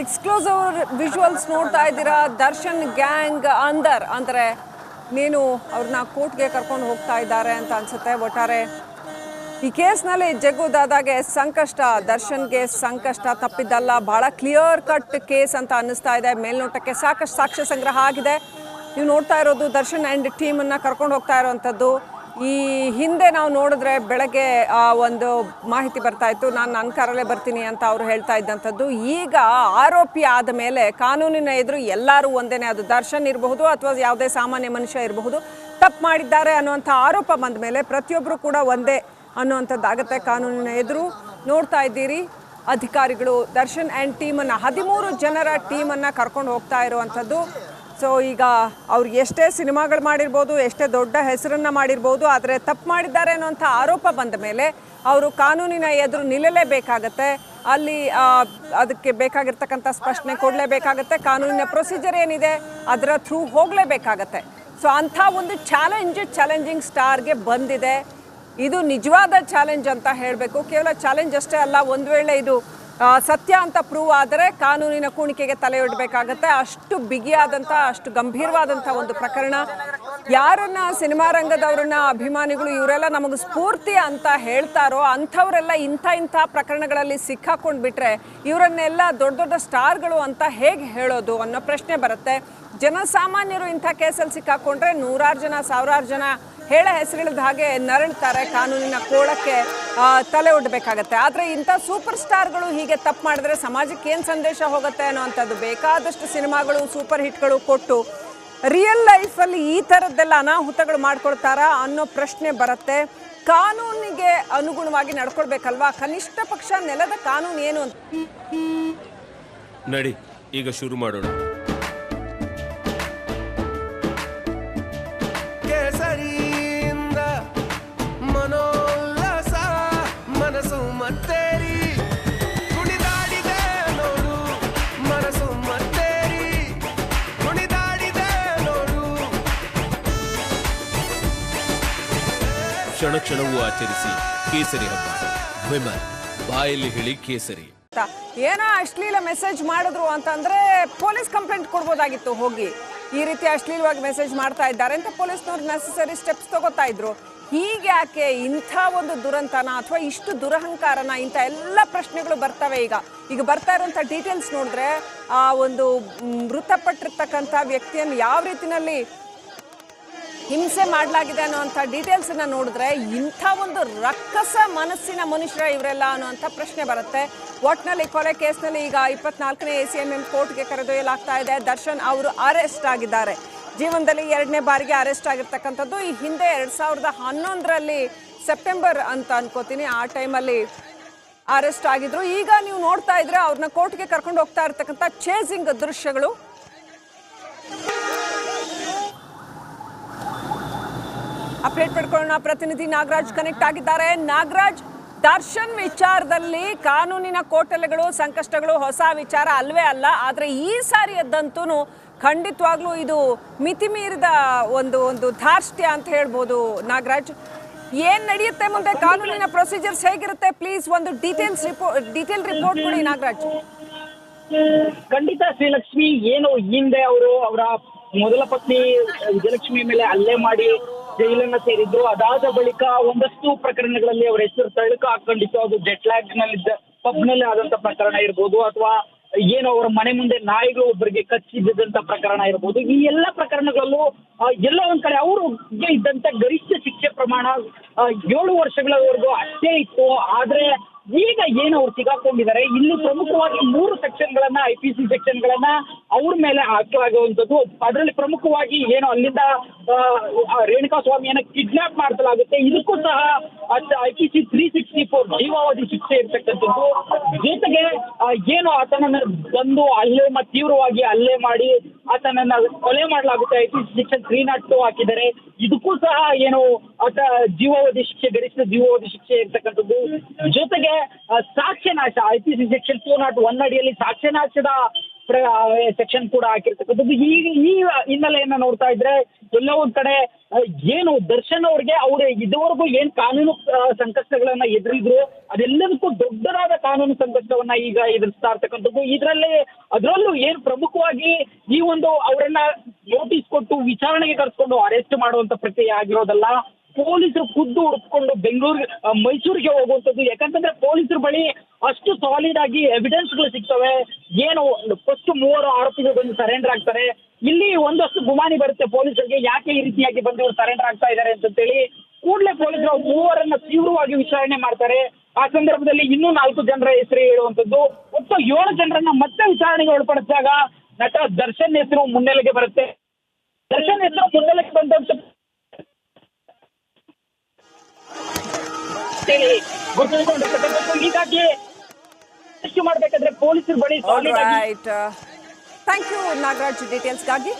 Exclusive visuals ನೋಡ್ತಾ ಇದ್ದೀರಾ. Darshan gang ಅಂದರೆ ನೀನು ಅವ್ರನ್ನ ಕೋರ್ಟ್ಗೆ ಕರ್ಕೊಂಡು ಹೋಗ್ತಾ ಇದ್ದಾರೆ ಅಂತ ಅನ್ಸುತ್ತೆ. ಒಟ್ಟಾರೆ ಈ ಕೇಸ್ನಲ್ಲಿ ಜಗ್ಗು ದಾದಾಗೆ ಸಂಕಷ್ಟ, ದರ್ಶನ್ಗೆ ಸಂಕಷ್ಟ ತಪ್ಪಿದ್ದಲ್ಲ. ಬಹಳ ಕ್ಲಿಯರ್ ಕಟ್ ಕೇಸ್ ಅಂತ ಅನ್ನಿಸ್ತಾ ಇದೆ. ಮೇಲ್ನೋಟಕ್ಕೆ ಸಾಕಷ್ಟು ಸಾಕ್ಷ್ಯ ಸಂಗ್ರಹ ಆಗಿದೆ. ನೀವು ನೋಡ್ತಾ ಇರೋದು ದರ್ಶನ್ ಆ್ಯಂಡ್ ಟೀಮನ್ನು ಕರ್ಕೊಂಡು ಹೋಗ್ತಾ ಇರೋವಂಥದ್ದು. ಈ ಹಿಂದೆ ನಾವು ನೋಡಿದ್ರೆ ಬೆಳಗ್ಗೆ ಒಂದು ಮಾಹಿತಿ ಬರ್ತಾ ಇತ್ತು, ನಾನು ನನ್ನ ಕಾರಲ್ಲೇ ಬರ್ತೀನಿ ಅಂತ ಅವರು ಹೇಳ್ತಾ ಇದ್ದಂಥದ್ದು. ಈಗ ಆರೋಪಿ ಆದ ಮೇಲೆ ಕಾನೂನಿನ ಎದುರು ಎಲ್ಲರೂ ಒಂದೇನೆ, ಅದು ದರ್ಶನ್ ಇರಬಹುದು ಅಥವಾ ಯಾವುದೇ ಸಾಮಾನ್ಯ ಮನುಷ್ಯ ಇರಬಹುದು, ತಪ್ಪು ಮಾಡಿದ್ದಾರೆ ಅನ್ನುವಂಥ ಆರೋಪ ಬಂದ ಮೇಲೆ ಪ್ರತಿಯೊಬ್ಬರು ಕೂಡ ಒಂದೇ ಅನ್ನುವಂಥದ್ದಾಗುತ್ತೆ ಕಾನೂನಿನ ಎದುರು. ನೋಡ್ತಾ ಇದ್ದೀರಿ ಅಧಿಕಾರಿಗಳು ದರ್ಶನ್ ಆ್ಯಂಡ್ ಟೀಮನ್ನು 13 ಜನರ ಟೀಮನ್ನು ಕರ್ಕೊಂಡು ಹೋಗ್ತಾ ಇರುವಂಥದ್ದು. ಸೊ ಈಗ ಅವ್ರು ಎಷ್ಟೇ ಸಿನಿಮಾಗಳು ಮಾಡಿರ್ಬೋದು, ಎಷ್ಟೇ ದೊಡ್ಡ ಹೆಸರನ್ನು ಮಾಡಿರ್ಬೋದು, ಆದರೆ ತಪ್ಪು ಮಾಡಿದ್ದಾರೆ ಅನ್ನೋಂಥ ಆರೋಪ ಬಂದ ಮೇಲೆ ಅವರು ಕಾನೂನಿನ ಎದುರು ನಿಲ್ಲಲೇಬೇಕಾಗತ್ತೆ. ಅಲ್ಲಿ ಅದಕ್ಕೆ ಬೇಕಾಗಿರ್ತಕ್ಕಂಥ ಸ್ಪಷ್ಟನೆ ಕೊಡಲೇಬೇಕಾಗತ್ತೆ. ಕಾನೂನಿನ ಪ್ರೊಸೀಜರ್ ಏನಿದೆ ಅದರ ಥ್ರೂ ಹೋಗಲೇಬೇಕಾಗತ್ತೆ. ಸೊ ಅಂಥ ಒಂದು ಚಾಲೆಂಜಿಂಗ್ ಸ್ಟಾರ್ಗೆ ಬಂದಿದೆ. ಇದು ನಿಜವಾದ ಚಾಲೆಂಜ್ ಅಂತ ಹೇಳಬೇಕು. ಕೇವಲ ಚಾಲೆಂಜ್ ಅಷ್ಟೇ ಅಲ್ಲ, ಒಂದು ವೇಳೆ ಇದು ಸತ್ಯ ಅಂತ ಪ್ರೂವ್ ಆದರೆ ಕಾನೂನಿನ ಕುಣಿಕೆಗೆ ತಲೆ ಒಡ್ಡಬೇಕಾಗತ್ತೆ. ಅಷ್ಟು ಬಿಗಿಯಾದಂಥ, ಅಷ್ಟು ಗಂಭೀರವಾದಂಥ ಒಂದು ಪ್ರಕರಣ. ಯಾರನ್ನ ಸಿನಿಮಾ ರಂಗದವ್ರನ್ನ ಅಭಿಮಾನಿಗಳು ಇವರೆಲ್ಲ ನಮಗೆ ಸ್ಫೂರ್ತಿ ಅಂತ ಹೇಳ್ತಾರೋ ಅಂಥವರೆಲ್ಲ ಇಂಥ ಪ್ರಕರಣಗಳಲ್ಲಿ ಸಿಕ್ಕಾಕೊಂಡು ಬಿಟ್ರೆ ಇವರನ್ನೆಲ್ಲ ದೊಡ್ಡ ದೊಡ್ಡ ಸ್ಟಾರ್ಗಳು ಅಂತ ಹೇಗೆ ಹೇಳೋದು ಅನ್ನೋ ಪ್ರಶ್ನೆ ಬರುತ್ತೆ. ಜನಸಾಮಾನ್ಯರು ಇಂಥ ಕೇಸಲ್ಲಿ ಸಿಕ್ಕಾಕೊಂಡ್ರೆ ನೂರಾರು ಜನ, ಸಾವಿರಾರು ಜನ ಹೇಳ ಹೆಸರಿಳಿದ ಹಾಗೆ ನರಳ್ತಾರೆ, ಕಾನೂನಿನ ಕೋಳಕ್ಕೆ ತಲೆ ಒಡ್ಡಬೇಕಾಗತ್ತೆ. ಆದರೆ ಇಂಥ ಸೂಪರ್ ಸ್ಟಾರ್ಗಳು ಹೀಗೆ ತಪ್ಪು ಮಾಡಿದ್ರೆ ಸಮಾಜಕ್ಕೆ ಏನು ಸಂದೇಶ ಹೋಗುತ್ತೆ ಅನ್ನೋವಂಥದ್ದು. ಬೇಕಾದಷ್ಟು ಸಿನಿಮಾಗಳು, ಸೂಪರ್ ಹಿಟ್ಗಳು ಕೊಟ್ಟು ರಿಯಲ್ ಲೈಫಲ್ಲಿ ಈ ಥರದ್ದೆಲ್ಲ ಅನಾಹುತಗಳು ಮಾಡ್ಕೊಳ್ತಾರಾ ಅನ್ನೋ ಪ್ರಶ್ನೆ ಬರುತ್ತೆ. ಕಾನೂನಿಗೆ ಅನುಗುಣವಾಗಿ ನಡ್ಕೊಳ್ಬೇಕಲ್ವಾ? ಕನಿಷ್ಠ ಪಕ್ಷ ನೆಲದ ಕಾನೂನು ಏನು ಅಂತ ನಡಿ ಈಗ ಶುರು ಮಾಡೋಣ. ಮನೋಲ್ಲಾಸ ಮನಸ್ಸು ಮತ್ತೇರಿ ಕುಣಿದಾಡಿದೆ ನೋಡು, ಮನಸ್ಸು ಮತ್ತೇರಿ ಕುಣಿದಾಡಿದೆ ನೋಡು. ಕ್ಷಣ ಕ್ಷಣವೂ ಆಚರಿಸಿ ಕೇಸರಿ ಹಬ್ಬ. ವಿಮಲ್ ಬಾಯಲ್ಲಿ ಹೇಳಿ ಕೇಸರಿ. ಏನೋ ಅಶ್ಲೀಲ ಮೆಸೇಜ್ ಮಾಡಿದ್ರು ಅಂತಂದ್ರೆ ಪೊಲೀಸ್ ಕಂಪ್ಲೇಂಟ್ ಕೊಡ್ಬೋದಾಗಿತ್ತು. ಹೋಗಿ ಈ ರೀತಿ ಅಶ್ಲೀಲವಾಗಿ ಮೆಸೇಜ್ ಮಾಡ್ತಾ ಇದ್ದಾರೆ ಅಂತ ಪೊಲೀಸ್ನವ್ರು ನೆಸೆಸರಿ ಸ್ಟೆಪ್ಸ್ ತಗೋತಾ ಇದ್ರು. ಹೀಗ್ಯಾಕೆ ಇಂಥ ಒಂದು ದುರಂತನ ಅಥವಾ ಇಷ್ಟು ದುರಹಂಕಾರನ, ಇಂಥ ಎಲ್ಲ ಪ್ರಶ್ನೆಗಳು ಬರ್ತವೆ. ಈಗ ಬರ್ತಾ ಇರೋಂಥ ಡೀಟೇಲ್ಸ್ ನೋಡಿದ್ರೆ ಆ ಒಂದು ಮೃತಪಟ್ಟಿರ್ತಕ್ಕಂಥ ವ್ಯಕ್ತಿಯನ್ನು ಯಾವ ರೀತಿನಲ್ಲಿ ಹಿಂಸೆ ಮಾಡಲಾಗಿದೆ ಅನ್ನೋವಂಥ ಡೀಟೇಲ್ಸನ್ನು ನೋಡಿದ್ರೆ ಇಂಥ ಒಂದು ರಕ್ಕಸ ಮನಸ್ಸಿನ ಮನುಷ್ಯರ ಇವರೆಲ್ಲ ಅನ್ನೋವಂಥ ಪ್ರಶ್ನೆ ಬರುತ್ತೆ. ಒಟ್ಟಿನಲ್ಲಿ ಕೊಲೆ ಕೇಸ್ನಲ್ಲಿ ಈಗ 24ನೇ ACMM ಕೋರ್ಟ್ಗೆ ಕರೆದೊಯ್ಯಲಾಗ್ತಾ ಇದೆ. ದರ್ಶನ್ ಅವರು ಅರೆಸ್ಟ್ ಆಗಿದ್ದಾರೆ. ಜೀವನದಲ್ಲಿ 2ನೇ ಬಾರಿಗೆ ಅರೆಸ್ಟ್ ಆಗಿರ್ತಕ್ಕಂಥದ್ದು. ಈ ಹಿಂದೆ 2011ರಲ್ಲಿ ಸೆಪ್ಟೆಂಬರ್ ಅಂತ ಅನ್ಕೋತೀನಿ, ಆ ಟೈಮಲ್ಲಿ ಅರೆಸ್ಟ್ ಆಗಿದ್ರು. ಈಗ ನೀವು ನೋಡ್ತಾ ಇದ್ರೆ ಅವ್ರನ್ನ ಕೋರ್ಟ್ಗೆ ಕರ್ಕೊಂಡು ಹೋಗ್ತಾ ಇರ್ತಕ್ಕಂಥ ಚೇಸಿಂಗ್ ದೃಶ್ಯಗಳು. ಅಪ್ಡೇಟ್ ಪಡ್ಕೊಳ್ಳೋಣ. ಪ್ರತಿನಿಧಿ ನಾಗರಾಜ್ ಕನೆಕ್ಟ್ ಆಗಿದ್ದಾರೆ. ನಾಗರಾಜ್, ದರ್ಶನ್ ವಿಚಾರದಲ್ಲಿ ಕಾನೂನಿನ ಕೋಟಲೆಗಳು, ಸಂಕಷ್ಟಗಳು ಹೊಸ ವಿಚಾರ ಅಲ್ವೇ ಅಲ್ಲ. ಆದರೆ ಈ ಸಾರಿಯದ್ದಂತೂ ಖಂಡಿತವಾಗ್ಲೂ ಇದು ಮಿತಿ ಮೀರಿದ ಒಂದು ಧಾರ್ಷ್ಟ್ಯ ಅಂತ ಹೇಳ್ಬೋದು. ನಾಗರಾಜ್, ಏನ್ ನಡೆಯುತ್ತೆ ಮುಂದೆ? ಕಾನೂನಿನ ಪ್ರೊಸೀಜರ್ಸ್ ಹೇಗಿರುತ್ತೆ? ಪ್ಲೀಸ್ ಒಂದು ಡೀಟೇಲ್ ರಿಪೋರ್ಟ್ ಕೊಡಿ ನಾಗರಾಜ್. ಖಂಡಿತ ಶ್ರೀಲಕ್ಷ್ಮಿ, ಏನು ಹಿಂದೆ ಅವರ ಮೊದಲ ಪತ್ನಿ ವಿಜಯಲಕ್ಷ್ಮಿ ಮೇಲೆ ಹಲ್ಲೆ ಮಾಡಿ ಜೈಲನ್ನ ಸೇರಿದ್ರು. ಅದಾದ ಬಳಿಕ ಒಂದಷ್ಟು ಪ್ರಕರಣಗಳಲ್ಲಿ ಅವರ ಹೆಸರು ತಳುಕು ಹಾಕೊಂಡಿತ್ತು. ಅದು ಜೆಟ್ಲ್ಯಾಗ್ ನಲ್ಲಿದ್ದ ಪಬ್ನಲ್ಲಿ ಆದಂತ ಪ್ರಕರಣ ಇರ್ಬೋದು, ಅಥವಾ ಏನು ಅವರ ಮನೆ ಮುಂದೆ ನಾಯಿಗಳು ಒಬ್ಬರಿಗೆ ಕಚ್ಚಿದ್ದಂತ ಪ್ರಕರಣ ಇರ್ಬೋದು. ಈ ಎಲ್ಲ ಪ್ರಕರಣಗಳಲ್ಲೂ ಎಲ್ಲ ಒಂದ್ ಕಡೆ ಅವ್ರಿಗೆ ಇದ್ದಂತ ಗರಿಷ್ಠ ಶಿಕ್ಷೆ ಪ್ರಮಾಣ 7 ವರ್ಷಗಳವರೆಗೂ ಅಷ್ಟೇ ಇತ್ತು. ಆದ್ರೆ ಈಗ ಏನು ಅವ್ರು ಸಿಗಾಕೊಂಡಿದ್ದಾರೆ, ಇಲ್ಲಿ ಪ್ರಮುಖವಾಗಿ 3 ಸೆಕ್ಷನ್ಗಳನ್ನ, IPC ಸೆಕ್ಷನ್ಗಳನ್ನ ಅವ್ರ ಮೇಲೆ ಹಾಕಲಾಗುವಂಥದ್ದು. ಅದರಲ್ಲಿ ಪ್ರಮುಖವಾಗಿ ಏನು ಅಲ್ಲಿಂದ ರೇಣುಕಾ ಸ್ವಾಮಿಯನ್ನ ಕಿಡ್ನಾಪ್ ಮಾಡಲಾಗುತ್ತೆ. ಇದಕ್ಕೂ ಸಹ IPC 364 ಜೀವಾವಧಿ ಶಿಕ್ಷೆ ಇರ್ತಕ್ಕಂಥದ್ದು. ಜೊತೆಗೆ ಏನು ಆತನನ್ನ ಬಂದು ತೀವ್ರವಾಗಿ ಹಲ್ಲೆ ಮಾಡಿ ಆತನನ್ನ ಕೊಲೆ ಮಾಡಲಾಗುತ್ತೆ. IPC ಸೆಕ್ಷನ್ 302 ಹಾಕಿದ್ದಾರೆ. ಇದಕ್ಕೂ ಸಹ ಏನು ಜೀವಾವಧಿ ಶಿಕ್ಷೆ, ಗರಿಷ್ಠ ಜೀವಾವಧಿ ಶಿಕ್ಷೆ ಇರ್ತಕ್ಕಂಥದ್ದು. ಜೊತೆಗೆ ಸಾಕ್ಷ್ಯನಾಶ, IPC ಸೆಕ್ಷನ್ 201 ಅಡಿಯಲ್ಲಿ ಸಾಕ್ಷ್ಯನಾಶದ ಸೆಕ್ಷನ್ ಕೂಡ ಹಾಕಿರ್ತಕ್ಕಂಥದ್ದು. ಈ ಹಿನ್ನೆಲೆಯನ್ನ ನೋಡ್ತಾ ಇದ್ರೆ ಎಲ್ಲೋ ಒಂದ್ ಕಡೆ ಏನು ದರ್ಶನ್ ಅವ್ರಿಗೆ ಅವ್ರು ಇದುವರೆಗೂ ಏನ್ ಕಾನೂನು ಸಂಕಷ್ಟಗಳನ್ನ ಎದುರಿದ್ರು ಅದೆಲ್ಲದಕ್ಕೂ ದೊಡ್ಡದಾದ ಕಾನೂನು ಸಂಕಷ್ಟವನ್ನ ಈಗ ಎದುರಿಸ್ತಾ ಇರ್ತಕ್ಕಂಥದ್ದು. ಅದರಲ್ಲೂ ಏನ್ ಪ್ರಮುಖವಾಗಿ ಈ ಒಂದು ಅವರನ್ನ ನೋಟಿಸ್ ಕೊಟ್ಟು ವಿಚಾರಣೆಗೆ ಕರೆಸ್ಕೊಂಡು ಅರೆಸ್ಟ್ ಮಾಡುವಂತ ಪ್ರಕ್ರಿಯೆ ಆಗಿರೋದಲ್ಲ, ಪೊಲೀಸರು ಖುದ್ದು ಹುಡುಕೊಂಡು ಮೈಸೂರಿಗೆ ಹೋಗುವಂಥದ್ದು. ಯಾಕಂತಂದ್ರೆ ಪೊಲೀಸರ ಬಳಿ ಅಷ್ಟು ಸಾಲಿಡ್ ಆಗಿ ಎವಿಡೆನ್ಸ್ಗಳು ಸಿಗ್ತವೆ. ಏನು ಫಸ್ಟ್ 3 ಆರೋಪಿಗಳು ಬಂದು ಸರೆಂಡರ್ ಆಗ್ತಾರೆ. ಇಲ್ಲಿ ಒಂದಷ್ಟು ಗುಮಾನಿ ಬರುತ್ತೆ ಪೊಲೀಸರಿಗೆ, ಯಾಕೆ ಈ ರೀತಿಯಾಗಿ ಬಂದು ಇವರು ಸರೆಂಡರ್ ಆಗ್ತಾ ಇದ್ದಾರೆ ಅಂತೇಳಿ. ಕೂಡಲೇ ಪೊಲೀಸರು 3 ತೀವ್ರವಾಗಿ ವಿಚಾರಣೆ ಮಾಡ್ತಾರೆ. ಆ ಸಂದರ್ಭದಲ್ಲಿ ಇನ್ನೂ 4 ಜನರ ಹೆಸರು ಹೇಳುವಂಥದ್ದು. ಒಟ್ಟು 7 ಜನರನ್ನ ಮತ್ತೆ ವಿಚಾರಣೆಗೆ ಒಳಪಡಿಸಿದಾಗ ನಟ ದರ್ಶನ್ ಹೆಸರು ಮುನ್ನೆಲೆಗೆ ಬರುತ್ತೆ. ದರ್ಶನ್ ಹೆಸರು ಮುನ್ನೆಲೆಗೆ ಬಂದಂತ ಗುರುತಿಸಿಕೊಂಡಿರ್ತಕ್ಕಂಥದ್ದು. ಹೀಗಾಗಿ ಎಷ್ಟು ಮಾಡಬೇಕಾದ್ರೆ ಪೊಲೀಸರ ಬಳಿ ರೈಟ್. ಥ್ಯಾಂಕ್ ಯು ನಾಗರಾಜ್ ಡೀಟೇಲ್ಸ್ಗಾಗಿ.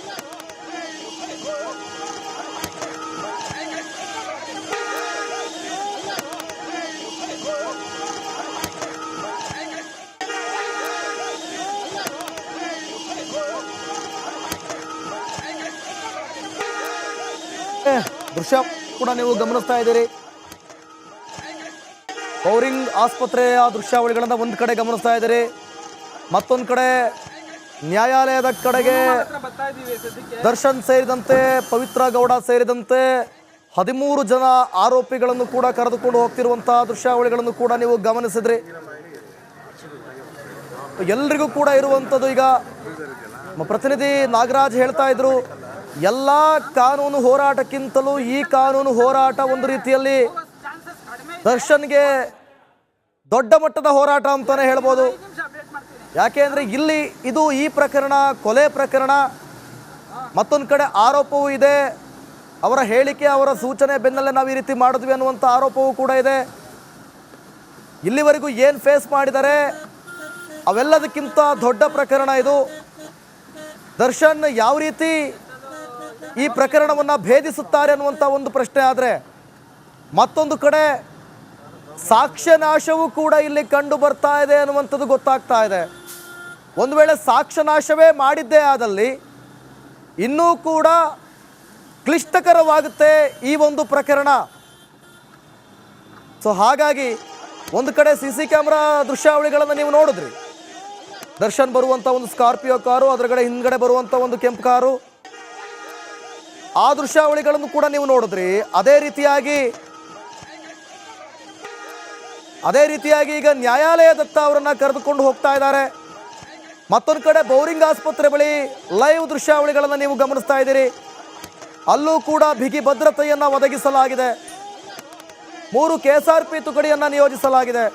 ದೃಶ್ಯ ಕೂಡ ನೀವು ಗಮನಿಸ್ತಾ ಇದ್ದೀರಿ. ಬೌರಿಂಗ್ ಆಸ್ಪತ್ರೆಯ ದೃಶ್ಯಾವಳಿಗಳನ್ನ ಒಂದ್ ಕಡೆ ಗಮನಿಸ್ತಾ ಇದ್ದೀರಿ, ಮತ್ತೊಂದು ಕಡೆ ನ್ಯಾಯಾಲಯದ ಕಡೆಗೆ ದರ್ಶನ್ ಸೇರಿದಂತೆ ಪವಿತ್ರ ಗೌಡ ಸೇರಿದಂತೆ 13 ಜನ ಆರೋಪಿಗಳನ್ನು ಕೂಡ ಕರೆದುಕೊಂಡು ಹೋಗ್ತಿರುವಂತಹ ದೃಶ್ಯಾವಳಿಗಳನ್ನು ಕೂಡ ನೀವು ಗಮನಿಸಿದ್ರಿ. ಎಲ್ರಿಗೂ ಕೂಡ ಇರುವಂಥದ್ದು ಈಗ ಪ್ರತಿನಿಧಿ ನಾಗರಾಜ್ ಹೇಳ್ತಾ ಇದ್ರು, ಎಲ್ಲ ಕಾನೂನು ಹೋರಾಟಕ್ಕಿಂತಲೂ ಈ ಕಾನೂನು ಹೋರಾಟ ಒಂದು ರೀತಿಯಲ್ಲಿ ದರ್ಶನ್ಗೆ ದೊಡ್ಡ ಮಟ್ಟದ ಹೋರಾಟ ಅಂತಾನೆ ಹೇಳ್ಬೋದು. ಯಾಕೆ ಅಂದರೆ ಇಲ್ಲಿ ಈ ಪ್ರಕರಣ ಕೊಲೆ ಪ್ರಕರಣ, ಮತ್ತೊಂದು ಕಡೆ ಆರೋಪವೂ ಇದೆ, ಅವರ ಹೇಳಿಕೆ ಅವರ ಸೂಚನೆ ಬೆನ್ನಲ್ಲೇ ನಾವು ಈ ರೀತಿ ಮಾಡಿದ್ವಿ ಅನ್ನುವಂಥ ಆರೋಪವೂ ಕೂಡ ಇದೆ. ಇಲ್ಲಿವರೆಗೂ ಏನು ಫೇಸ್ ಮಾಡಿದ್ದಾರೆ ಅವೆಲ್ಲದಕ್ಕಿಂತ ದೊಡ್ಡ ಪ್ರಕರಣ ಇದು. ದರ್ಶನ್ ಯಾವ ರೀತಿ ಈ ಪ್ರಕರಣವನ್ನು ಭೇದಿಸುತ್ತಾರೆ ಅನ್ನುವಂಥ ಒಂದು ಪ್ರಶ್ನೆ ಆದರೆ, ಮತ್ತೊಂದು ಕಡೆ ಸಾಕ್ಷ್ಯನಾಶವೂ ಕೂಡ ಇಲ್ಲಿ ಕಂಡು ಬರ್ತಾ ಇದೆ ಅನ್ನುವಂಥದ್ದು ಗೊತ್ತಾಗ್ತಾ ಇದೆ. ಒಂದು ವೇಳೆ ಸಾಕ್ಷ್ಯನಾಶವೇ ಮಾಡಿದ್ದೇ ಆದಲ್ಲಿ ಇನ್ನೂ ಕೂಡ ಕ್ಲಿಷ್ಟಕರವಾಗುತ್ತೆ ಈ ಒಂದು ಪ್ರಕರಣ. ಸೊ ಹಾಗಾಗಿ ಒಂದು ಕಡೆ CC ಕ್ಯಾಮ್ರಾ ದೃಶ್ಯಾವಳಿಗಳನ್ನು ನೀವು ನೋಡಿದ್ರಿ. ದರ್ಶನ್ ಬರುವಂಥ ಒಂದು ಸ್ಕಾರ್ಪಿಯೋ ಕಾರು, ಅದರಗಡೆ ಹಿಂದ್ಗಡೆ ಬರುವಂಥ ಒಂದು ಕೆಂಪು ಕಾರು, ಆ ದೃಶ್ಯಾವಳಿಗಳನ್ನು ಕೂಡ ನೀವು ನೋಡಿದ್ರಿ. ಅದೇ ರೀತಿಯಾಗಿ ಈಗ ನ್ಯಾಯಾಲಯದತ್ತ ಅವರನ್ನು ಕರೆದುಕೊಂಡು ಹೋಗ್ತಾ ಇದ್ದಾರೆ. ಮತ್ತೊಂದು ಕಡೆ ಬೌರಿಂಗ್ ಆಸ್ಪತ್ರೆ ಬಳಿ ಲೈವ್ ದೃಶ್ಯಾವಳಿಗಳನ್ನು ನೀವು ಗಮನಿಸ್ತಾ ಇದ್ದೀರಿ. ಅಲ್ಲೂ ಕೂಡ ಬಿಗಿ ಭದ್ರತೆಯನ್ನು ಒದಗಿಸಲಾಗಿದೆ. 3 KSRP ತುಕಡಿಯನ್ನು ನಿಯೋಜಿಸಲಾಗಿದೆ.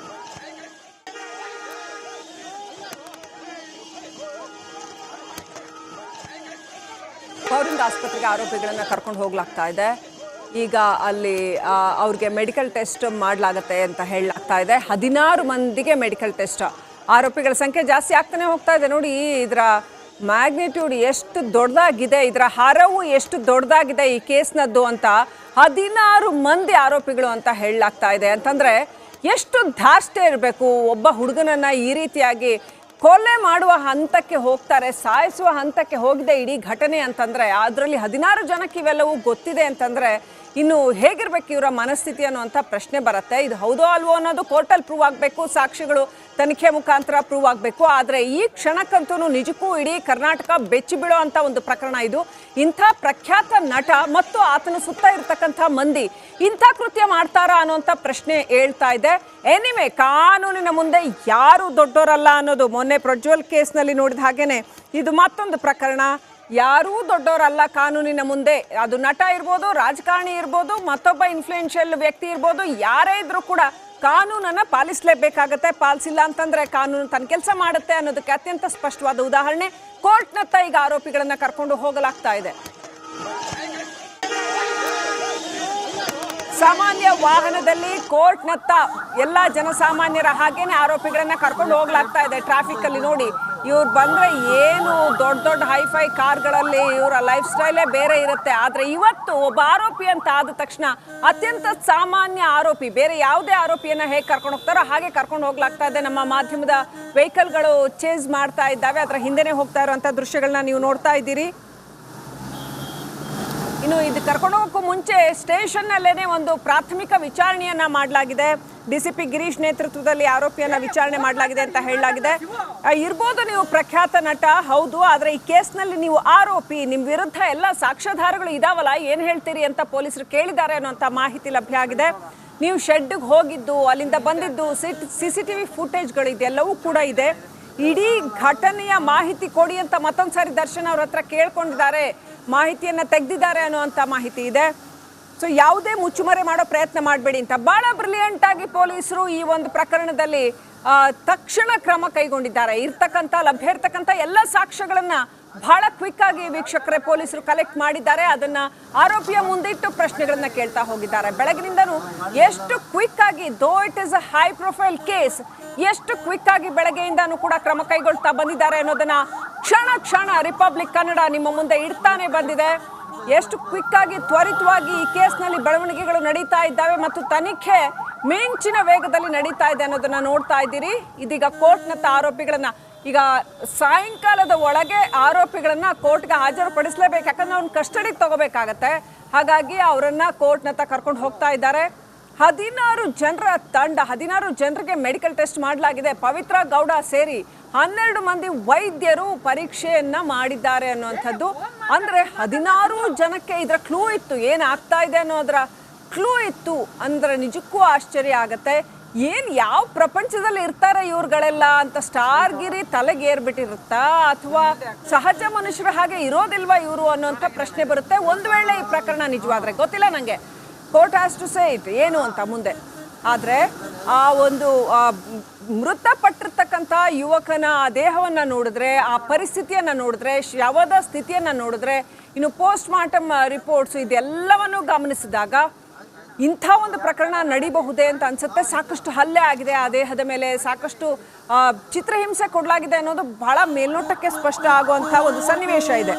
ಬೌರಿಂಗ್ ಆಸ್ಪತ್ರೆಗೆ ಆರೋಪಿಗಳನ್ನ ಕರ್ಕೊಂಡು ಹೋಗ್ಲಾಗ್ತಾ ಇದೆ. ಈಗ ಅಲ್ಲಿ ಅವ್ರಿಗೆ ಮೆಡಿಕಲ್ ಟೆಸ್ಟ್ ಮಾಡಲಾಗತ್ತೆ ಅಂತ ಹೇಳಲಾಗ್ತಾ ಇದೆ. 16 ಮಂದಿಗೆ ಮೆಡಿಕಲ್ ಟೆಸ್ಟ್. ಆರೋಪಿಗಳ ಸಂಖ್ಯೆ ಜಾಸ್ತಿ ಆಗ್ತಾನೆ ಹೋಗ್ತಾ ಇದೆ. ನೋಡಿ, ಇದರ ಮ್ಯಾಗ್ನಿಟ್ಯೂಡ್ ಎಷ್ಟು ದೊಡ್ಡದಾಗಿದೆ, ಇದರ ಹಾರವು ಎಷ್ಟು ದೊಡ್ಡದಾಗಿದೆ ಈ ಕೇಸ್ನದ್ದು ಅಂತ. 16 ಮಂದಿ ಆರೋಪಿಗಳು ಅಂತ ಹೇಳಲಾಗ್ತಾ ಇದೆ. ಅಂತಂದರೆ ಎಷ್ಟು ಧಾರ್ಷ್ಟ್ಯ ಇರಬೇಕು, ಒಬ್ಬ ಹುಡುಗನನ್ನು ಈ ರೀತಿಯಾಗಿ ಕೊಲೆ ಮಾಡುವ ಹಂತಕ್ಕೆ ಹೋಗ್ತಾರೆ, ಸಾಯಿಸುವ ಹಂತಕ್ಕೆ ಹೋಗಿದೆ ಇಡೀ ಘಟನೆ ಅಂತಂದರೆ. ಅದರಲ್ಲಿ 16 ಜನಕ್ಕೆ ಇವೆಲ್ಲವೂ ಗೊತ್ತಿದೆ ಅಂತಂದರೆ ಇನ್ನು ಹೇಗಿರ್ಬೇಕು ಇವರ ಮನಸ್ಥಿತಿ ಅನ್ನುವಂಥ ಪ್ರಶ್ನೆ ಬರುತ್ತೆ. ಇದು ಹೌದೋ ಅಲ್ವೋ ಅನ್ನೋದು ಕೋರ್ಟಲ್ಲಿ ಪ್ರೂವ್ ಆಗಬೇಕು, ಸಾಕ್ಷಿಗಳು ತನಿಖೆ ಮುಖಾಂತರ ಪ್ರೂವ್ ಆಗಬೇಕು. ಆದರೆ ಈ ಕ್ಷಣಕ್ಕಂತೂ ನಿಜಕ್ಕೂ ಇಡೀ ಕರ್ನಾಟಕ ಬೆಚ್ಚಿ ಬೀಳೋ ಅಂಥ ಒಂದು ಪ್ರಕರಣ ಇದು. ಇಂಥ ಪ್ರಖ್ಯಾತ ನಟ ಮತ್ತು ಆತನ ಸುತ್ತ ಇರತಕ್ಕಂಥ ಮಂದಿ ಇಂಥ ಕೃತ್ಯ ಮಾಡ್ತಾರಾ ಅನ್ನೋಂಥ ಪ್ರಶ್ನೆ ಹೇಳ್ತಾ ಇದೆ. ಎನಿವೆ, ಕಾನೂನಿನ ಮುಂದೆ ಯಾರು ದೊಡ್ಡೋರಲ್ಲ ಅನ್ನೋದು ಮೊನ್ನೆ ಪ್ರಜ್ವಲ್ ಕೇಸ್ನಲ್ಲಿ ನೋಡಿದ ಹಾಗೇನೆ ಇದು ಮತ್ತೊಂದು ಪ್ರಕರಣ. ಯಾರೂ ದೊಡ್ಡವರಲ್ಲ ಕಾನೂನಿನ ಮುಂದೆ. ಅದು ನಟ ಇರ್ಬೋದು, ರಾಜಕಾರಣಿ ಇರ್ಬೋದು, ಮತ್ತೊಬ್ಬ ಇನ್ಫ್ಲೂಯೆನ್ಷಿಯಲ್ ವ್ಯಕ್ತಿ ಇರ್ಬೋದು, ಯಾರೇ ಇದ್ರೂ ಕೂಡ ಕಾನೂನನ್ನು ಪಾಲಿಸಲೇಬೇಕಾಗತ್ತೆ. ಪಾಲಿಸಿಲ್ಲ ಅಂತಂದ್ರೆ ಕಾನೂನು ತನ್ನ ಕೆಲಸ ಮಾಡುತ್ತೆ ಅನ್ನೋದಕ್ಕೆ ಅತ್ಯಂತ ಸ್ಪಷ್ಟವಾದ ಉದಾಹರಣೆ ಕೋರ್ಟ್ನತ್ತ ಈಗ ಆರೋಪಿಗಳನ್ನ ಕರ್ಕೊಂಡು ಹೋಗಲಾಗ್ತಾ ಇದೆ. ಸಾಮಾನ್ಯ ವಾಹನದಲ್ಲಿ ಕೋರ್ಟ್ನತ್ತ ಎಲ್ಲ ಜನಸಾಮಾನ್ಯರ ಹಾಗೇನೆ ಆರೋಪಿಗಳನ್ನ ಕರ್ಕೊಂಡು ಹೋಗ್ಲಾಗ್ತಾ ಇದೆ. ಟ್ರಾಫಿಕ್ ಅಲ್ಲಿ ನೋಡಿ ಇವ್ರು ಬಂದರೆ ಏನು ದೊಡ್ಡ ದೊಡ್ಡ ಹೈಫೈ ಕಾರ್ಗಳಲ್ಲಿ ಇವರ ಲೈಫ್ ಸ್ಟೈಲೇ ಬೇರೆ ಇರುತ್ತೆ. ಆದರೆ ಇವತ್ತು ಒಬ್ಬ ಆರೋಪಿ ಅಂತ ಆದ ತಕ್ಷಣ ಅತ್ಯಂತ ಸಾಮಾನ್ಯ ಆರೋಪಿ, ಬೇರೆ ಯಾವುದೇ ಆರೋಪಿಯನ್ನು ಹೇಗೆ ಕರ್ಕೊಂಡು ಹೋಗ್ತಾರೋ ಹಾಗೆ ಕರ್ಕೊಂಡು ಹೋಗ್ಲಾಗ್ತಾ ಇದೆ. ನಮ್ಮ ಮಾಧ್ಯಮದ ವೆಹಿಕಲ್ಗಳು ಚೇಸ್ ಮಾಡ್ತಾ ಇದ್ದಾವೆ, ಅದರ ಹಿಂದೆನೇ ಹೋಗ್ತಾ ಇರುವಂಥ ದೃಶ್ಯಗಳನ್ನ ನೀವು ನೋಡ್ತಾ ಇದ್ದೀರಿ. ಇನ್ನು ಇದು ಕರ್ಕೊಂಡು ಹೋಗೋಕ್ಕೂ ಮುಂಚೆ ಸ್ಟೇಷನ್ನಲ್ಲೇ ಒಂದು ಪ್ರಾಥಮಿಕ ವಿಚಾರಣೆಯನ್ನ ಮಾಡಲಾಗಿದೆ. DCP ಗಿರೀಶ್ ನೇತೃತ್ವದಲ್ಲಿ ಆರೋಪಿಯನ್ನ ವಿಚಾರಣೆ ಮಾಡಲಾಗಿದೆ ಅಂತ ಹೇಳಲಾಗಿದೆ. ಇರ್ಬೋದು ನೀವು ಪ್ರಖ್ಯಾತ ನಟ, ಹೌದು, ಆದರೆ ಈ ಕೇಸ್ನಲ್ಲಿ ನೀವು ಆರೋಪಿ, ನಿಮ್ಮ ವಿರುದ್ಧ ಎಲ್ಲ ಸಾಕ್ಷ್ಯಾಧಾರಗಳು ಇದಾವಲ್ಲ, ಏನು ಹೇಳ್ತೀರಿ ಅಂತ ಪೊಲೀಸರು ಕೇಳಿದ್ದಾರೆ ಅನ್ನೋಂಥ ಮಾಹಿತಿ ಲಭ್ಯ ಆಗಿದೆ. ನೀವು ಶೆಡ್ಗೆ ಹೋಗಿದ್ದು, ಅಲ್ಲಿಂದ ಬಂದಿದ್ದು, CCTV ಫುಟೇಜ್ಗಳು ಇದೆಲ್ಲವೂ ಕೂಡ ಇದೆ. ಇಡೀ ಘಟನೆಯ ಮಾಹಿತಿ ಕೊಡಿ ಅಂತ ಮತ್ತೊಂದ್ಸಾರಿ ದರ್ಶನ್ ಅವ್ರ ಹತ್ರ ಕೇಳ್ಕೊಂಡಿದ್ದಾರೆ, ಮಾಹಿತಿಯನ್ನ ತೆಗೆದಿದ್ದಾರೆ ಅನ್ನುವಂಥ ಮಾಹಿತಿ ಇದೆ. ಸೊ ಯಾವುದೇ ಮುಚ್ಚುಮರೆ ಮಾಡೋ ಪ್ರಯತ್ನ ಮಾಡಬೇಡಿ ಅಂತ ಬಹಳ ಬ್ರಿಲಿಯಂಟ್ ಆಗಿ ಪೊಲೀಸರು ಈ ಒಂದು ಪ್ರಕರಣದಲ್ಲಿ ತಕ್ಷಣ ಕ್ರಮ ಕೈಗೊಂಡಿದ್ದಾರೆ. ಲಭ್ಯ ಇರ್ತಕ್ಕಂಥ ಎಲ್ಲ ಸಾಕ್ಷ್ಯಗಳನ್ನ ಬಹಳ ಕ್ವಿಕ್ ಆಗಿ ವೀಕ್ಷಕರೇ ಪೊಲೀಸರು ಕಲೆಕ್ಟ್ ಮಾಡಿದ್ದಾರೆ. ಅದನ್ನ ಆರೋಪಿಯ ಮುಂದಿಟ್ಟು ಪ್ರಶ್ನೆಗಳನ್ನ ಕೇಳ್ತಾ ಹೋಗಿದ್ದಾರೆ. ಬೆಳಗಿನಿಂದನೂ ಎಷ್ಟು ಕ್ವಿಕ್ ಆಗಿ, though it is a high profile case, ಎಷ್ಟು ಕ್ವಿಕ್ ಆಗಿ ಬೆಳಗ್ಗೆಯಿಂದನೂ ಕೂಡ ಕ್ರಮ ಕೈಗೊಳ್ತಾ ಬಂದಿದ್ದಾರೆ ಅನ್ನೋದನ್ನ ಕ್ಷಣ ಕ್ಷಣ ರಿಪಬ್ಲಿಕ್ ಕನ್ನಡ ನಿಮ್ಮ ಮುಂದೆ ಇಡ್ತಾನೆ ಬಂದಿದೆ. ಎಷ್ಟು ಕ್ವಿಕ್ ಆಗಿ, ತ್ವರಿತವಾಗಿ ಈ ಕೇಸ್ನಲ್ಲಿ ಬೆಳವಣಿಗೆಗಳು ನಡೀತಾ ಇದ್ದಾವೆ ಮತ್ತು ತನಿಖೆ ಮಿಂಚಿನ ವೇಗದಲ್ಲಿ ನಡೀತಾ ಇದೆ ಅನ್ನೋದನ್ನ ನೋಡ್ತಾ ಇದ್ದೀರಿ. ಇದೀಗ ಕೋರ್ಟ್ನತ್ತ ಆರೋಪಿಗಳನ್ನ, ಈಗ ಸಾಯಂಕಾಲದ ಒಳಗೆ ಆರೋಪಿಗಳನ್ನ ಕೋರ್ಟ್ಗೆ ಹಾಜರುಪಡಿಸಲೇಬೇಕು, ಯಾಕಂದ್ರೆ ಅವ್ರನ್ನ ಕಸ್ಟಡಿಗೆ ತಗೋಬೇಕಾಗತ್ತೆ. ಹಾಗಾಗಿ ಅವರನ್ನ ಕೋರ್ಟ್ನತ್ತ ಕರ್ಕೊಂಡು ಹೋಗ್ತಾ ಇದ್ದಾರೆ. 16 ಜನರ ತಂಡ, 16 ಜನರಿಗೆ ಮೆಡಿಕಲ್ ಟೆಸ್ಟ್ ಮಾಡಲಾಗಿದೆ. ಪವಿತ್ರ ಗೌಡ ಸೇರಿ 12 ಮಂದಿ ವೈದ್ಯರು ಪರೀಕ್ಷೆಯನ್ನ ಮಾಡಿದ್ದಾರೆ ಅನ್ನುವಂಥದ್ದು. ಅಂದ್ರೆ 16 ಜನಕ್ಕೆ ಇದರ ಕ್ಲೂ ಇತ್ತು, ಏನಾಗ್ತಾ ಇದೆ ಅನ್ನೋದ್ರ ಕ್ಲೂ ಇತ್ತು ಅಂದ್ರೆ ನಿಜಕ್ಕೂ ಆಶ್ಚರ್ಯ ಆಗತ್ತೆ. ಯಾವ ಪ್ರಪಂಚದಲ್ಲಿ ಇರ್ತಾರೆ ಇವ್ರುಗಳೆಲ್ಲ ಅಂತ ಸ್ಟಾರ್ಗಿರಿ ತಲೆಗೇರ್ಬಿಟ್ಟಿರುತ್ತಾ ಅಥವಾ ಸಹಜ ಮನುಷ್ಯರ ಹಾಗೆ ಇರೋದಿಲ್ವಾ ಇವರು ಅನ್ನೋಂಥ ಪ್ರಶ್ನೆ ಬರುತ್ತೆ. ಒಂದು ವೇಳೆ ಈ ಪ್ರಕರಣ ನಿಜವಾದ್ರೆ, ಗೊತ್ತಿಲ್ಲ ನನಗೆ, court has to say it ಏನು ಅಂತ ಮುಂದೆ. ಆದರೆ ಆ ಒಂದು ಮೃತಪಟ್ಟಿರ್ತಕ್ಕಂಥ ಯುವಕನ ದೇಹವನ್ನು ನೋಡಿದ್ರೆ, ಆ ಪರಿಸ್ಥಿತಿಯನ್ನು ನೋಡಿದ್ರೆ, ಶವದ ಸ್ಥಿತಿಯನ್ನು ನೋಡಿದ್ರೆ, ಇನ್ನು ಪೋಸ್ಟ್ ಮಾರ್ಟಮ್ ರಿಪೋರ್ಟ್ಸ್ ಇದೆಲ್ಲವನ್ನು ಗಮನಿಸಿದಾಗ ಇಂಥ ಒಂದು ಪ್ರಕರಣ ನಡೀಬಹುದೇ ಅಂತ ಅನ್ಸುತ್ತೆ. ಸಾಕಷ್ಟು ಹಲ್ಲೆ ಆಗಿದೆ ಆ ದೇಹದ ಮೇಲೆ, ಸಾಕಷ್ಟು ಚಿತ್ರಹಿಂಸೆ ಕೊಡಲಾಗಿದೆ ಅನ್ನೋದು ಬಹಳ ಮೇಲ್ನೋಟಕ್ಕೆ ಸ್ಪಷ್ಟ ಆಗುವಂಥ ಒಂದು ಸನ್ನಿವೇಶ ಇದೆ.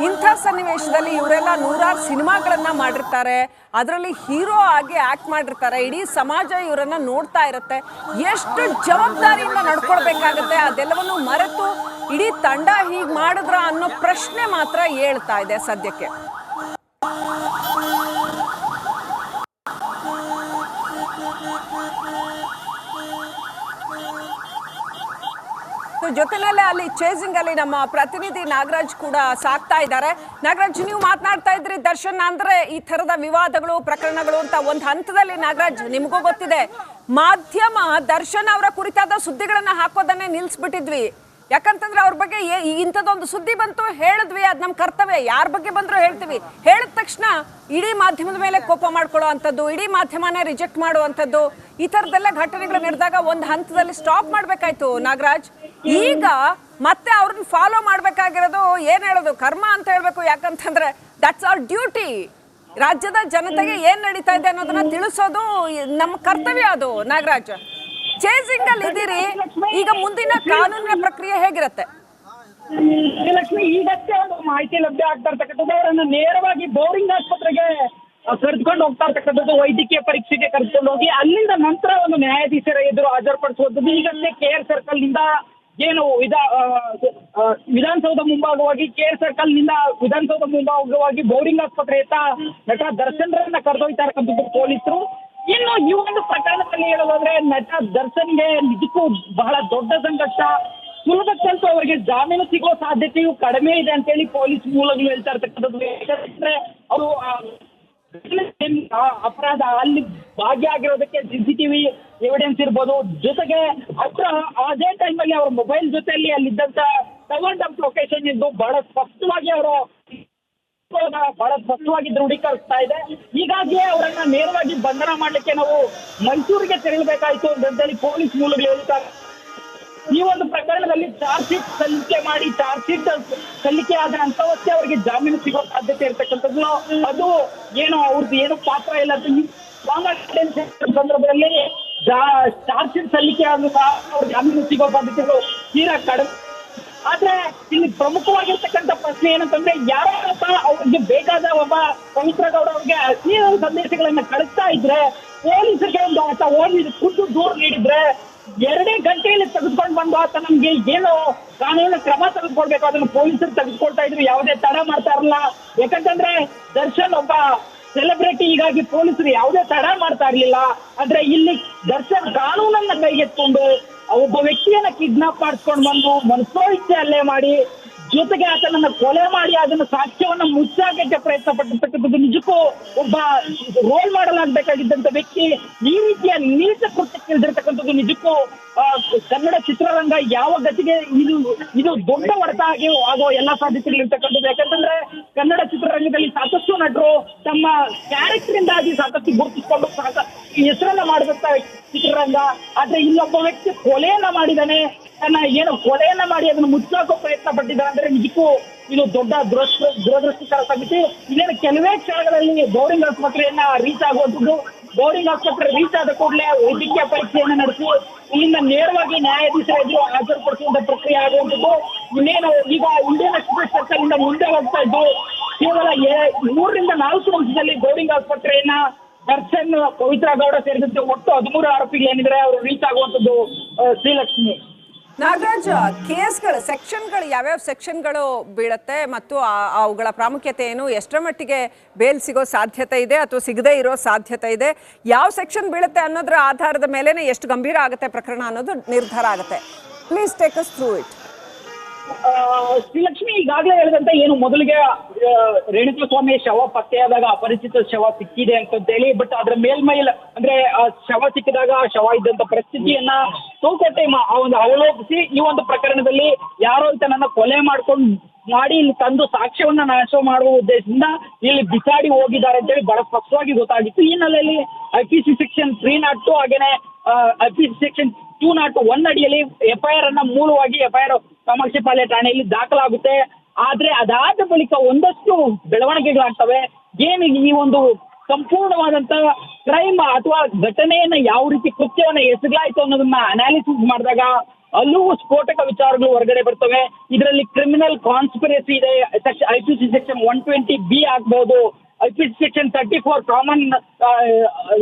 ಇಂಥ ಸನ್ನಿವೇಶದಲ್ಲಿ ಇವರೆಲ್ಲ 100 ಸಿನಿಮಾಗಳನ್ನ ಮಾಡಿರ್ತಾರೆ, ಅದರಲ್ಲಿ ಹೀರೋ ಆಗಿ ಆಕ್ಟ್ ಮಾಡಿರ್ತಾರೆ, ಇಡೀ ಸಮಾಜ ಇವರನ್ನ ನೋಡ್ತಾ ಇರುತ್ತೆ. ಎಷ್ಟು ಜವಾಬ್ದಾರಿಯಿಂದ ನಡ್ಕೊಳ್ಬೇಕಾಗತ್ತೆ, ಅದೆಲ್ಲವನ್ನು ಮರೆತು ಇಡೀ ತಂಡ ಹೀಗೆ ಮಾಡಿದ್ರ ಅನ್ನೋ ಪ್ರಶ್ನೆ ಮಾತ್ರ ಏಳ್ತಾ ಇದೆ ಸದ್ಯಕ್ಕೆ. ಜೊತೆನಲ್ಲೇ ಅಲ್ಲಿ ಚೇಸಿಂಗ್ ಅಲ್ಲಿ ನಮ್ಮ ಪ್ರತಿನಿಧಿ ನಾಗರಾಜ್ ಕೂಡ ಸಾಕ್ತಾ ಇದ್ದಾರೆ. ನಾಗರಾಜ್, ನೀವು ಮಾತನಾಡ್ತಾ ಇದ್ರಿ ದರ್ಶನ್ ಅಂದ್ರೆ ಈ ತರದ ವಿವಾದಗಳು, ಪ್ರಕರಣಗಳು ಅಂತ ಒಂದು ಹಂತದಲ್ಲಿ ನಾಗರಾಜ್ ನಿಮಗೂ ಗೊತ್ತಿದೆ, ಮಾಧ್ಯಮ ದರ್ಶನ್ ಅವರ ಕುರಿತಾದ ಸುದ್ದಿಗಳನ್ನ ಹಾಕೋದನ್ನೇ ನಿಲ್ಸ್ಬಿಟ್ಟಿದ್ವಿ. ಯಾಕಂತಂದ್ರೆ ಅವ್ರ ಬಗ್ಗೆ ಇಂಥದ್ದೊಂದು ಸುದ್ದಿ ಬಂತು, ಹೇಳಿದ್ವಿ, ಅದು ನಮ್ಮ ಕರ್ತವ್ಯ, ಯಾರ ಬಗ್ಗೆ ಬಂದರೂ ಹೇಳ್ತೀವಿ. ಹೇಳಿದ ತಕ್ಷಣ ಇಡೀ ಮಾಧ್ಯಮದ ಮೇಲೆ ಕೋಪ ಮಾಡ್ಕೊಳ್ಳೋ ಅಂಥದ್ದು, ಇಡೀ ಮಾಧ್ಯಮನೇ ರಿಜೆಕ್ಟ್ ಮಾಡುವಂಥದ್ದು, ಈ ಥರದ್ದೆಲ್ಲ ಘಟನೆಗಳು ನಡೆದಾಗ ಒಂದು ಹಂತದಲ್ಲಿ ಸ್ಟಾಪ್ ಮಾಡಬೇಕಾಯ್ತು ನಾಗರಾಜ್. ಈಗ ಮತ್ತೆ ಅವ್ರನ್ನ ಫಾಲೋ ಮಾಡಬೇಕಾಗಿರೋದು ಏನು ಹೇಳೋದು, ಕರ್ಮ ಅಂತ ಹೇಳ್ಬೇಕು. ಯಾಕಂತಂದ್ರೆ ದಟ್ಸ್ ಅವರ್ ಡ್ಯೂಟಿ. ರಾಜ್ಯದ ಜನತೆಗೆ ಏನು ನಡೀತಾ ಇದೆ ಅನ್ನೋದನ್ನ ತಿಳಿಸೋದು ನಮ್ಮ ಕರ್ತವ್ಯ ಅದು. ನಾಗರಾಜ್, ಚೇಸಿಂಗ್ ಅಲ್ಲಿ ಇದ್ದೀರಿ, ಈಗ ಮುಂದಿನ ಕಾನೂನಿನ ಪ್ರಕ್ರಿಯೆ ಹೇಗಿರುತ್ತೆ? ಶ್ರೀಲಕ್ಷ್ಮಿ, ಈಗಷ್ಟೇ ಒಂದು ಮಾಹಿತಿ ಲಭ್ಯ ಆಗ್ತಾ ಇರ್ತಕ್ಕಂಥದ್ದು, ಅವರನ್ನು ನೇರವಾಗಿ ಬೋರಿಂಗ್ ಆಸ್ಪತ್ರೆಗೆ ಕರೆದುಕೊಂಡು ಹೋಗ್ತಾ ಇರ್ತಕ್ಕಂಥದ್ದು, ವೈದ್ಯಕೀಯ ಪರೀಕ್ಷೆಗೆ ಕರೆದುಕೊಂಡು ಹೋಗಿ ಅಲ್ಲಿಂದ ನಂತರ ಒಂದು ನ್ಯಾಯಾಧೀಶರ ಎದುರು ಹಾಜರುಪಡಿಸುವಂಥದ್ದು. ಈಗಷ್ಟೇ KR ಸರ್ಕಲ್ ನಿಂದ ಏನು ವಿಧಾನಸೌಧ ಮುಂಭಾಗವಾಗಿ, KR ಸರ್ಕಲ್ ನಿಂದ ವಿಧಾನಸೌಧ ಮುಂಭಾಗವಾಗಿ ಬೋರಿಂಗ್ ಆಸ್ಪತ್ರೆಯತ್ತ ನಟ ದರ್ಶನ್ರನ್ನ ಕರೆದೊಯ್ತಾ ಇರ್ತಕ್ಕಂಥದ್ದು ಪೊಲೀಸರು. ಇನ್ನು ಈ ಒಂದು ಪ್ರಕರಣದಲ್ಲಿ ಹೇಳೋದಾದ್ರೆ ನಟ ದರ್ಶನ್ಗೆ ನಿಜಕ್ಕೂ ಬಹಳ ದೊಡ್ಡ ಸಂಕಷ್ಟ. ಸುಲಭಕ್ಕಂತೂ ಅವರಿಗೆ ಜಾಮೀನು ಸಿಗೋ ಸಾಧ್ಯತೆಯು ಕಡಿಮೆ ಇದೆ ಅಂತೇಳಿ ಪೊಲೀಸ್ ಮೂಲಗಳು ಹೇಳ್ತಾ ಇರ್ತಕ್ಕಂಥದ್ದು. ಯಾಕಂದ್ರೆ ಅವರು ಅಪರಾಧ ಅಲ್ಲಿ ಭಾಗಿಯಾಗಿರೋದಕ್ಕೆ CCTV ಎವಿಡೆನ್ಸ್ ಇರ್ಬೋದು, ಜೊತೆಗೆ ಅವರ ಅದೇ ಟೈಮಲ್ಲಿ ಅವರ ಮೊಬೈಲ್ ಜೊತೆಯಲ್ಲಿ ಅಲ್ಲಿದ್ದಂತ ಟವರ್ ಡಂಪ್ ಲೊಕೇಶನ್ ಇದ್ದು ಬಹಳ ಸ್ಪಷ್ಟವಾಗಿ ದೃಢೀಕರಿಸ್ತಾ ಇದೆ. ಹೀಗಾಗಿ ಅವರನ್ನ ನೇರವಾಗಿ ಬಂಧನ ಮಾಡ್ಲಿಕ್ಕೆ ನಾವು ಮೈಸೂರಿಗೆ ತೆರಳಬೇಕಾಯ್ತು ಅಂತೇಳಿ ಪೊಲೀಸ್ ಮೂಲಗಳು ಹೇಳ್ತಾರೆ. ಈ ಒಂದು ಪ್ರಕರಣದಲ್ಲಿ ಚಾರ್ಜ್ ಶೀಟ್ ಸಲ್ಲಿಕೆ ಮಾಡಿ, ಚಾರ್ಜ್ ಶೀಟ್ ಸಲ್ಲಿಕೆ ಆದ ಅಂತವಷ್ಟೇ ಅವರಿಗೆ ಜಾಮೀನು ಸಿಗೋ ಸಾಧ್ಯತೆ ಇರ್ತಕ್ಕಂಥದ್ದು. ಅದು ಏನು ಅವ್ರದ್ದು ಏನು ಪಾತ್ರ ಇಲ್ಲ ಅಂತ ಈ ಸಂದರ್ಭದಲ್ಲಿ ಚಾರ್ಜ್ ಶೀಟ್ ಸಲ್ಲಿಕೆ ಆದ್ರೂ ಸಹ ಅವ್ರ ಜಾಮೀನು ಸಿಗೋ ಸಾಧ್ಯತೆಗಳು ತೀರಾ ಕಡಿಮೆ ಆದ್ರೆ ಇಲ್ಲಿ ಪ್ರಮುಖವಾಗಿರ್ತಕ್ಕಂಥ ಪ್ರಶ್ನೆ ಏನಂತಂದ್ರೆ ಯಾರೋ ಅವ್ರಿಗೆ ಬೇಕಾದ ಒಬ್ಬ ಪವಿತ್ರ ಗೌಡ ಅವ್ರಿಗೆ ಅಶ್ಲೀಲ ಸಂದೇಶಗಳನ್ನ ಕಳಿಸ್ತಾ ಇದ್ರೆ ಪೊಲೀಸರಿಗೆ ಒಂದು ಆತ ಹೋಗಿ ಖುದ್ದು ದೂರು ನೀಡಿದ್ರೆ 2 ಗಂಟೆಯಲ್ಲಿ ತೆಗೆದುಕೊಂಡು ಬಂದು ಆತ ನಮ್ಗೆ ಏನು ಕಾನೂನು ಕ್ರಮ ತೆಗೆದುಕೊಳ್ಬೇಕು ಅದನ್ನು ಪೊಲೀಸರು ತೆಗೆದುಕೊಳ್ತಾ ಇದ್ರು, ಯಾವುದೇ ತಡ ಮಾಡ್ತಾ ಇರಲ್ಲ. ಯಾಕಂತಂದ್ರೆ ದರ್ಶನ್ ಒಬ್ಬ ಸೆಲೆಬ್ರಿಟಿ, ಹೀಗಾಗಿ ಪೊಲೀಸರು ಯಾವುದೇ ತಡ ಮಾಡ್ತಾ ಇರ್ಲಿಲ್ಲ. ಆದ್ರೆ ಇಲ್ಲಿ ದರ್ಶನ್ ಕಾನೂನನ್ನ ಕೈಗೆತ್ಕೊಂಡು ಒಬ್ಬ ವ್ಯಕ್ತಿಯನ್ನ ಕಿಡ್ನಾಪ್ ಮಾಡಿಸ್ಕೊಂಡು ಬಂದು ಮನಸೋಇಚ್ಛೆ ಹಲ್ಲೆ ಮಾಡಿ ಜೊತೆಗೆ ಆತನನ್ನ ಕೊಲೆ ಮಾಡಿ ಅದನ್ನ ಸಾಕ್ಷ್ಯವನ್ನ ಮುಚ್ಚಾಕಕ್ಕೆ ಪ್ರಯತ್ನ ಪಟ್ಟಿರ್ತಕ್ಕಂಥದ್ದು ನಿಜಕ್ಕೂ ಒಬ್ಬ ರೋಲ್ ಮಾಡಲ್ ಆಗ್ಬೇಕಾಗಿದ್ದಂತ ವ್ಯಕ್ತಿ ಈ ರೀತಿಯ ನೀಚ ಕೃತ್ಯಕ್ಕೆ ಇಳಿದಿರ್ತಕ್ಕಂಥದ್ದು ನಿಜಕ್ಕೂ ಕನ್ನಡ ಚಿತ್ರರಂಗ ಯಾವ ಗತಿಗೆ ಇದು ದೊಡ್ಡ ಹೊಡೆತ ಆಗಿ ಆಗೋ ಎಲ್ಲಾ ಸಾಧ್ಯತೆಗಳಿರ್ತಕ್ಕಂಥದ್ದು. ಯಾಕಂತಂದ್ರೆ ಕನ್ನಡ ಚಿತ್ರರಂಗದಲ್ಲಿ ಸಾಕಷ್ಟು ನಟರು ತಮ್ಮ ಕ್ಯಾರೆಕ್ಟರ್ ಇಂದಾಗಿ ಸಾಕಷ್ಟು ಗುರುತಿಸಿಕೊಂಡು ಹೆಸರನ್ನ ಮಾಡಿದಂತ ಚಿತ್ರರಂಗ. ಆದ್ರೆ ಇಲ್ಲೊಬ್ಬ ವ್ಯಕ್ತಿ ಕೊಲೆಯನ್ನ ಮಾಡಿದಾನೆ, ತನ್ನ ಏನು ಕೊಲೆಯನ್ನ ಮಾಡಿ ಅದನ್ನು ಮುಚ್ಚಾಕೋ ಪ್ರಯತ್ನ ಪಟ್ಟಿದ್ದಾರೆ ಅಂದ್ರೆ ನಿಜಕ್ಕೂ ಇದು ದೊಡ್ಡ ದುರದೃಷ್ಟಕರ ಸಂಗತಿ. ಇನ್ನೇನು ಕೆಲವೇ ಕ್ಷಣಗಳಲ್ಲಿ ಬೋರಿಂಗ್ ಆಸ್ಪತ್ರೆಯನ್ನ ರೀಚ್ ಆಗುವಂಥದ್ದು. ಬೋರಿಂಗ್ ಆಸ್ಪತ್ರೆ ರೀಚ್ ಆದ ಕೂಡಲೇ ವೈದ್ಯಕೀಯ ಪರೀಕ್ಷೆಯನ್ನು ನಡೆಸಿ ಇಲ್ಲಿಂದ ನೇರವಾಗಿ ನ್ಯಾಯಾಧೀಶರ ಎದುರು ಹಾಜರುಪಡಿಸುವಂತ ಪ್ರಕ್ರಿಯೆ ಆಗುವಂಥದ್ದು. ಇನ್ನೇನು ಈಗ ಇಂಡಿಯನ್ ಎಕ್ಸ್ಪ್ರೆಸ್ ಸರ್ಕಲ್ ಇಂದ ಮುಂದೆ ಹೋಗ್ತಾ ಇದ್ದು ಕೇವಲ 3 ರಿಂದ 4 ನಿಮಿಷದಲ್ಲಿ ಬೋರಿಂಗ್ ಆಸ್ಪತ್ರೆಯನ್ನ ದರ್ಶನ್, ಪವಿತ್ರ ಗೌಡ ಸೇರಿದಂತೆ ಒಟ್ಟು 13 ಆರೋಪಿಗಳು ಏನಿದ್ರೆ ಅವರು ರೀಚ್ ಆಗುವಂಥದ್ದು. ಶ್ರೀಲಕ್ಷ್ಮಿ, ನಾಗರಾಜ್, ಕೇಸ್ಗಳು ಸೆಕ್ಷನ್ಗಳು ಯಾವ್ಯಾವ ಸೆಕ್ಷನ್ಗಳು ಬೀಳುತ್ತೆ ಮತ್ತು ಅವುಗಳ ಪ್ರಾಮುಖ್ಯತೆ ಏನು, ಎಷ್ಟರ ಮಟ್ಟಿಗೆ ಬೇಲ್ ಸಿಗೋ ಸಾಧ್ಯತೆ ಇದೆ ಅಥವಾ ಸಿಗದೇ ಇರೋ ಸಾಧ್ಯತೆ ಇದೆ, ಯಾವ ಸೆಕ್ಷನ್ ಬೀಳುತ್ತೆ ಅನ್ನೋದ್ರ ಆಧಾರದ ಮೇಲೆನೆ ಎಷ್ಟು ಗಂಭೀರ ಆಗುತ್ತೆ ಪ್ರಕರಣ ಅನ್ನೋದು ನಿರ್ಧಾರ ಆಗುತ್ತೆ. Please take us through it. Srilakshmi, ಈಗಾಗಲೇ ಹೇಳಿದಂತೆ ಏನು ಮೊದಲಿಗೆ ರೇಣುಕಾಸ್ವಾಮಿ ಶವ ಪತ್ತೆಯಾದಾಗ ಅಪರಿಚಿತ ಶವ ಸಿಕ್ಕಿದೆ ಅಂತೇಳಿ, ಬಟ್ ಅದ್ರ ಮೇಲ್ಮೈಲ್ ಅಂದ್ರೆ ಶವ ಸಿಕ್ಕಿದಾಗ ಶವ ಇದ್ದಂತ ಪರಿಸ್ಥಿತಿಯನ್ನ ತೂಕಟ್ಟೆ ಒಂದು ಅವಲೋಕಿಸಿ ಈ ಒಂದು ಪ್ರಕರಣದಲ್ಲಿ ಯಾರೋ ಈತನನ್ನ ಕೊಲೆ ಮಾಡಿ ಇಲ್ಲಿ ತಂದು ಸಾಕ್ಷ್ಯವನ್ನ ನಾಶ ಮಾಡುವ ಉದ್ದೇಶದಿಂದ ಇಲ್ಲಿ ಬಿಸಾಡಿ ಹೋಗಿದ್ದಾರೆ ಅಂತೇಳಿ ಬಹಳ ಸ್ಪಷ್ಟವಾಗಿ ಗೊತ್ತಾಗಿತ್ತು. ಈ ಹಿನ್ನೆಲೆಯಲ್ಲಿ IPC ಸೆಕ್ಷನ್ 302 ಹಾಗೇನೆ IPC ಸೆಕ್ಷನ್ 201 ಅಡಿಯಲ್ಲಿ FIR ಅನ್ನ ಮೂಲವಾಗಿ FIR ಕಾಮಾಕ್ಷಿಪಾಳ್ಯ ಠಾಣೆಯಲ್ಲಿ ದಾಖಲಾಗುತ್ತೆ. ಆದ್ರೆ ಅದಾದ ಬಳಿಕ ಒಂದಷ್ಟು ಬೆಳವಣಿಗೆಗಳಾಗ್ತವೆ. ಏನು ಈ ಒಂದು ಸಂಪೂರ್ಣವಾದಂತ ಕ್ರೈಮ್ ಅಥವಾ ಘಟನೆಯನ್ನ ಯಾವ ರೀತಿ ಕೃತ್ಯವನ್ನ ಎಸಗಲಾಯ್ತು ಅನ್ನೋದನ್ನ ಅನಾಲಿಸಿಸ್ ಮಾಡಿದಾಗ ಅಲ್ಲೂ ಸ್ಫೋಟಕ ವಿಚಾರಗಳು ಹೊರಗಡೆ ಬರ್ತವೆ. ಇದರಲ್ಲಿ ಕ್ರಿಮಿನಲ್ ಕಾನ್ಸ್ಪಿರಸಿ ಇದೆ, IPC ಸೆಕ್ಷನ್ 120B ಆಗ್ಬಹುದು, IPC ಸೆಕ್ಷನ್ 34 ಕಾಮನ್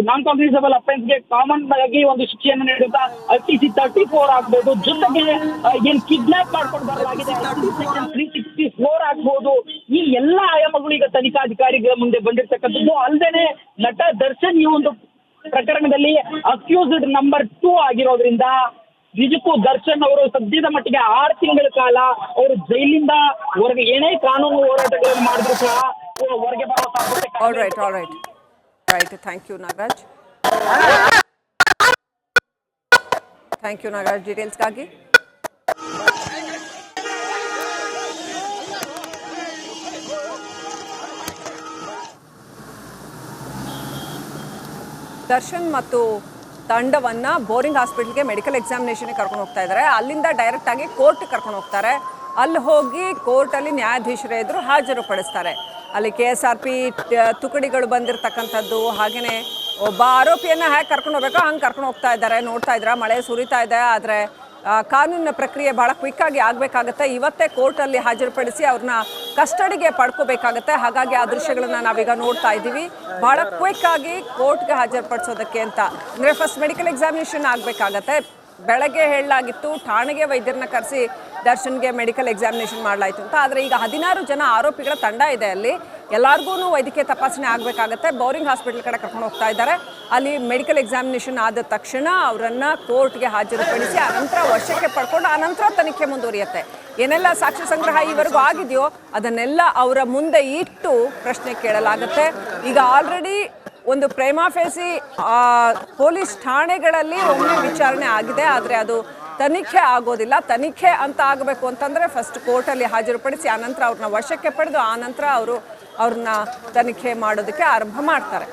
ನಾನ್ ಕಾಂಗ್ರೆಸಬಲ್ ಅಫೆನ್ಸ್ಗೆ ಕಾಮನ್ ಆಗಿ ಒಂದು ಶಿಕ್ಷೆಯನ್ನು ನೀಡುತ್ತಾ IPC 34 ಆಗ್ಬಹುದು. ಜೊತೆಗೆ ಏನ್ ಕಿಡ್ನಾಪ್ ಮಾಡ್ಕೊಂಡು ಬರಲಾಗಿದೆ ಸೆಕ್ಷನ್ 364 ಆಗ್ಬಹುದು. ಈ ಎಲ್ಲ ಆಯಾಮಗಳು ಈಗ ತನಿಖಾಧಿಕಾರಿಗಳ ಮುಂದೆ ಬಂದಿರತಕ್ಕಂಥದ್ದು. ಅಲ್ಲದೆ ನಟ ದರ್ಶನ್ ಈ ಒಂದು ಪ್ರಕರಣದಲ್ಲಿ ಅಕ್ಯೂಸ್ಡ್ ನಂಬರ್ 2 ಆಗಿರೋದ್ರಿಂದ ನಿಜಕ್ಕೂ ದರ್ಶನ್ ಅವರು ಸದ್ಯದ ಮಟ್ಟಿಗೆ 6 ತಿಂಗಳ ಕಾಲ ಅವರು ಜೈಲಿಂದ ಹೊರಗೆ ಏನೇ ಕಾನೂನು ಹೋರಾಟಗಳನ್ನು ಮಾಡಿದ್ರು ಸಹ ಹೊರಗೆ ಬರೋ ಸಾಧ್ಯತೆ. All right, thank you Nagaraj. ಡೀಟೇಲ್ಸ್ಗಾಗಿ. ದರ್ಶನ್ ಮತ್ತು ತಂಡವನ್ನು ಬೋರಿಂಗ್ ಹಾಸ್ಪಿಟಲ್ಗೆ ಮೆಡಿಕಲ್ ಎಕ್ಸಾಮಿನೇಷನ್ಗೆ ಕರ್ಕೊಂಡು ಹೋಗ್ತಾ ಇದ್ದಾರೆ. ಅಲ್ಲಿಂದ ಡೈರೆಕ್ಟ್ ಆಗಿ ಕೋರ್ಟ್ ಕರ್ಕೊಂಡು ಹೋಗ್ತಾರೆ. ಅಲ್ಲಿ ಹೋಗಿ ಕೋರ್ಟಲ್ಲಿ ನ್ಯಾಯಾಧೀಶರ ಎದುರು ಹಾಜರುಪಡಿಸ್ತಾರೆ. ಅಲ್ಲಿ KSRP ತುಕಡಿಗಳು ಬಂದಿರತಕ್ಕಂಥದ್ದು, ಹಾಗೆಯೇ ಒಬ್ಬ ಆರೋಪಿಯನ್ನು ಹೇಗೆ ಕರ್ಕೊಂಡು ಹೋಗ್ಬೇಕೋ ಹಂಗೆ ಕರ್ಕೊಂಡು ಹೋಗ್ತಾ ಇದ್ದಾರೆ. ನೋಡ್ತಾ ಇದ್ದಾರೆ, ಮಳೆ ಸುರಿತಾ ಇದೆ. ಆದರೆ ಕಾನೂನಿನ ಪ್ರಕ್ರಿಯೆ ಭಾಳ ಕ್ವಿಕ್ಕಾಗಿ ಆಗಬೇಕಾಗತ್ತೆ. ಇವತ್ತೇ ಕೋರ್ಟಲ್ಲಿ ಹಾಜರುಪಡಿಸಿ ಅವ್ರನ್ನ ಕಸ್ಟಡಿಗೆ ಪಡ್ಕೋಬೇಕಾಗತ್ತೆ. ಹಾಗಾಗಿ ಆ ದೃಶ್ಯಗಳನ್ನು ನಾವೀಗ ನೋಡ್ತಾ ಇದ್ದೀವಿ. ಭಾಳ ಕ್ವಿಕ್ಕಾಗಿ ಕೋರ್ಟ್ಗೆ ಹಾಜರುಪಡಿಸೋದಕ್ಕೆ ಅಂತ ಅಂದರೆ ಫಸ್ಟ್ ಮೆಡಿಕಲ್ ಎಕ್ಸಾಮಿನೇಷನ್ ಆಗಬೇಕಾಗತ್ತೆ. ಬೆಳಗ್ಗೆ ಹೇಳಲಾಗಿತ್ತು ಠಾಣೆಗೆ ವೈದ್ಯರನ್ನ ಕರೆಸಿ ದರ್ಶನ್ಗೆ ಮೆಡಿಕಲ್ ಎಕ್ಸಾಮಿನೇಷನ್ ಮಾಡಲಾಯಿತು ಅಂತ. ಆದರೆ ಈಗ 16 ಜನ ಆರೋಪಿಗಳ ತಂಡ ಇದೆ. ಅಲ್ಲಿ ಎಲ್ಲರಿಗೂ ವೈದ್ಯಕೀಯ ತಪಾಸಣೆ ಆಗಬೇಕಾಗತ್ತೆ. ಬೋರಿಂಗ್ ಹಾಸ್ಪಿಟಲ್ ಕಡೆ ಕರ್ಕೊಂಡು ಹೋಗ್ತಾ ಇದ್ದಾರೆ. ಅಲ್ಲಿ ಮೆಡಿಕಲ್ ಎಕ್ಸಾಮಿನೇಷನ್ ಆದ ತಕ್ಷಣ ಅವರನ್ನು ಕೋರ್ಟ್ಗೆ ಹಾಜರುಪಡಿಸಿ ಅನಂತರ ವಶಕ್ಕೆ ಪಡ್ಕೊಂಡು ಅನಂತರ ತನಿಖೆ ಮುಂದುವರಿಯುತ್ತೆ. ಏನೆಲ್ಲ ಸಾಕ್ಷ್ಯ ಸಂಗ್ರಹ ಈವರೆಗೂ ಆಗಿದೆಯೋ ಅದನ್ನೆಲ್ಲ ಅವರ ಮುಂದೆ ಇಟ್ಟು ಪ್ರಶ್ನೆ ಕೇಳಲಾಗುತ್ತೆ. ಈಗ ಆಲ್ರೆಡಿ ಒಂದು ಪ್ರೇಮಾಫೇಸಿ ಪೊಲೀಸ್ ಠಾಣೆಗಳಲ್ಲಿ ಒಮ್ಮೆ ವಿಚಾರಣೆ ಆಗಿದೆ. ಆದರೆ ಅದು ತನಿಖೆ ಆಗೋದಿಲ್ಲ. ತನಿಖೆ ಅಂತ ಆಗಬೇಕು ಅಂತಂದರೆ ಫಸ್ಟ್ ಕೋರ್ಟಲ್ಲಿ ಹಾಜರುಪಡಿಸಿ ಆನಂತರ ಅವ್ರನ್ನ ವಶಕ್ಕೆ ಪಡೆದು ಆನಂತರ ಅವ್ರನ್ನ ತನಿಖೆ ಮಾಡೋದಕ್ಕೆ ಆರಂಭ ಮಾಡ್ತಾರೆ.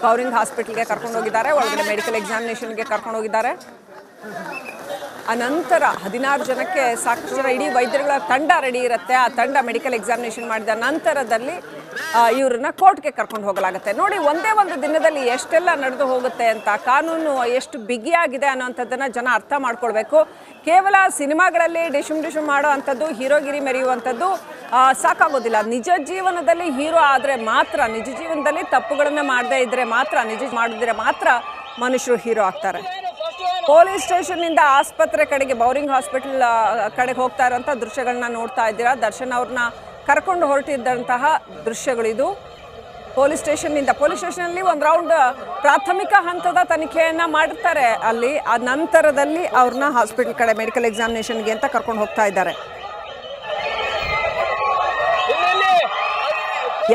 ಬೋರಿಂಗ್ ಹಾಸ್ಪಿಟಲ್ಗೆ ಕರ್ಕೊಂಡು ಹೋಗಿದ್ದಾರೆ. ಒಳಗಡೆ ಮೆಡಿಕಲ್ ಎಕ್ಸಾಮಿನೇಷನ್ಗೆ ಕರ್ಕೊಂಡು ಹೋಗಿದ್ದಾರೆ. ಅನಂತರ 16 ಜನಕ್ಕೆ ಸಾಕಷ್ಟು ಜನ ಇಡೀ ವೈದ್ಯರುಗಳ ತಂಡ ರೆಡಿ ಇರುತ್ತೆ. ಆ ತಂಡ ಮೆಡಿಕಲ್ ಎಕ್ಸಾಮಿನೇಷನ್ ಮಾಡಿದ ನಂತರದಲ್ಲಿ ಇವ್ರನ್ನ ಕೋರ್ಟ್ಗೆ ಕರ್ಕೊಂಡು ಹೋಗಲಾಗುತ್ತೆ. ನೋಡಿ, ಒಂದೇ ಒಂದು ದಿನದಲ್ಲಿ ಎಷ್ಟೆಲ್ಲ ನಡೆದು ಹೋಗುತ್ತೆ ಅಂತ, ಕಾನೂನು ಎಷ್ಟು ಬಿಗಿಯಾಗಿದೆ ಅನ್ನೋಂಥದ್ದನ್ನು ಜನ ಅರ್ಥ ಮಾಡ್ಕೊಳ್ಬೇಕು. ಕೇವಲ ಸಿನಿಮಾಗಳಲ್ಲಿ ಡಿಶುಮ್ ಮಾಡೋ ಅಂಥದ್ದು, ಹೀರೋಗಿರಿ ಮೆರೆಯುವಂಥದ್ದು ಸಾಕಾಗೋದಿಲ್ಲ. ನಿಜ ಜೀವನದಲ್ಲಿ ಹೀರೋ ಆದರೆ ಮಾತ್ರ, ನಿಜ ಜೀವನದಲ್ಲಿ ತಪ್ಪುಗಳನ್ನು ಮಾಡದೇ ಇದ್ದರೆ ಮಾತ್ರ, ಮಾಡಿದ್ರೆ ಮಾತ್ರ ಮನುಷ್ಯರು ಹೀರೋ ಆಗ್ತಾರೆ. ಪೊಲೀಸ್ ಸ್ಟೇಷನ್ನಿಂದ ಆಸ್ಪತ್ರೆ ಕಡೆಗೆ, ಬೌರಿಂಗ್ ಹಾಸ್ಪಿಟಲ್ ಕಡೆಗೆ ಹೋಗ್ತಾ ಇರೋಂಥ ದೃಶ್ಯಗಳನ್ನ ನೋಡ್ತಾ ಇದ್ದೀರಾ. ದರ್ಶನ್ ಅವ್ರನ್ನ ಕರ್ಕೊಂಡು ಹೊರಟಿದ್ದಂತಹ ದೃಶ್ಯಗಳಿದು. ಪೊಲೀಸ್ ಸ್ಟೇಷನ್ನಲ್ಲಿ ಒಂದು ರೌಂಡ್ ಪ್ರಾಥಮಿಕ ಹಂತದ ತನಿಖೆಯನ್ನು ಮಾಡಿರ್ತಾರೆ ಅಲ್ಲಿ. ಆ ನಂತರದಲ್ಲಿ ಅವ್ರನ್ನ ಹಾಸ್ಪಿಟಲ್ ಕಡೆ ಮೆಡಿಕಲ್ ಎಕ್ಸಾಮಿನೇಷನ್ಗೆ ಅಂತ ಕರ್ಕೊಂಡು ಹೋಗ್ತಾ ಇದ್ದಾರೆ.